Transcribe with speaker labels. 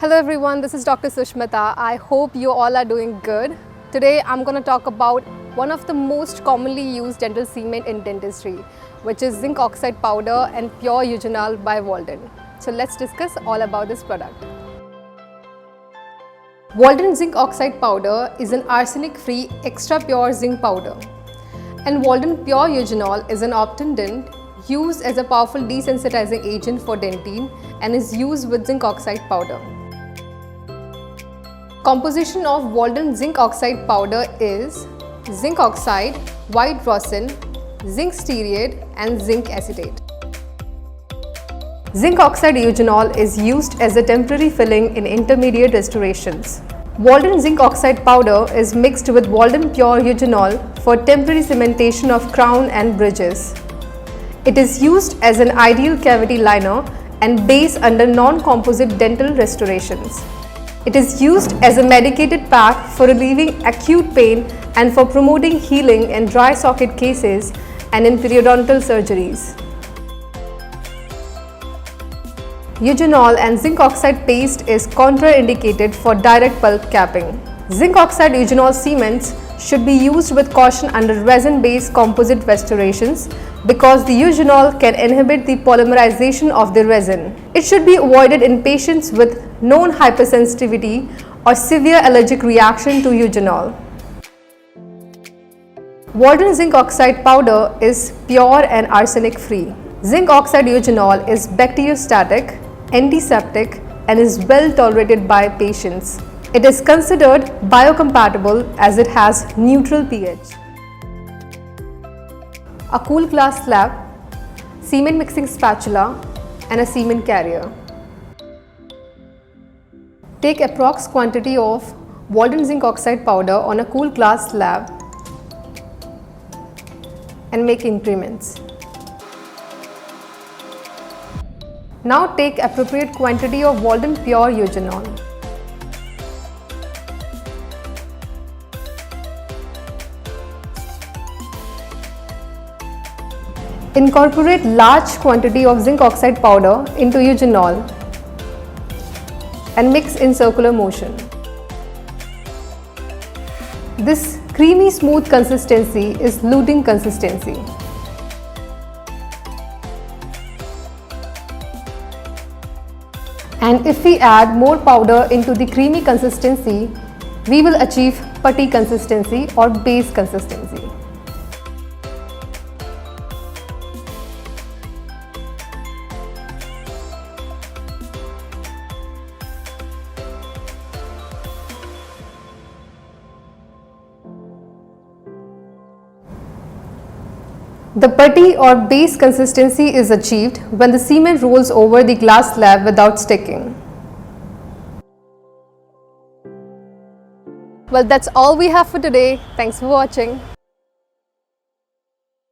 Speaker 1: Hello everyone, this is Dr. Sushmita. I hope you all are doing good. Today I'm going to talk about one of the most commonly used dental cement in dentistry, which is zinc oxide powder and pure eugenol by Waldent. So let's discuss all about this product. Waldent Zinc Oxide Powder is an arsenic-free extra pure zinc powder, and Waldent Pure Eugenol is an obtundant used as a powerful desensitizing agent for dentine and is used with zinc oxide powder. Composition of Waldent Zinc Oxide Powder is zinc oxide, white rosin, zinc stearate and zinc acetate. Zinc Oxide Eugenol is used as a temporary filling in intermediate restorations. Waldent Zinc Oxide Powder is mixed with Waldent Pure Eugenol for temporary cementation of crown and bridges. It is used as an ideal cavity liner and base under non-composite dental restorations. It is used as a medicated pack for relieving acute pain and for promoting healing in dry socket cases and in periodontal surgeries. Eugenol and zinc oxide paste is contraindicated for direct pulp capping. Zinc oxide eugenol cements should be used with caution under resin-based composite restorations because the eugenol can inhibit the polymerization of the resin. It should be avoided in patients with known hypersensitivity or severe allergic reaction to eugenol. Waldent Zinc Oxide Powder is pure and arsenic-free. Zinc oxide eugenol is bacteriostatic, antiseptic and is well tolerated by patients. It is considered biocompatible as it has neutral pH. A cool glass slab, cement mixing spatula and a cement carrier. Take approx quantity of Waldent Zinc Oxide powder on a cool glass slab and make increments. Now take appropriate quantity of Waldent Pure Eugenol. Incorporate large quantity of zinc oxide powder into eugenol and mix in circular motion. This creamy smooth consistency is luting consistency. And if we add more powder into the creamy consistency, we will achieve putty consistency or base consistency. The putty or base consistency is achieved when the cement rolls over the glass slab without sticking. Well, that's all we have for today. Thanks for watching.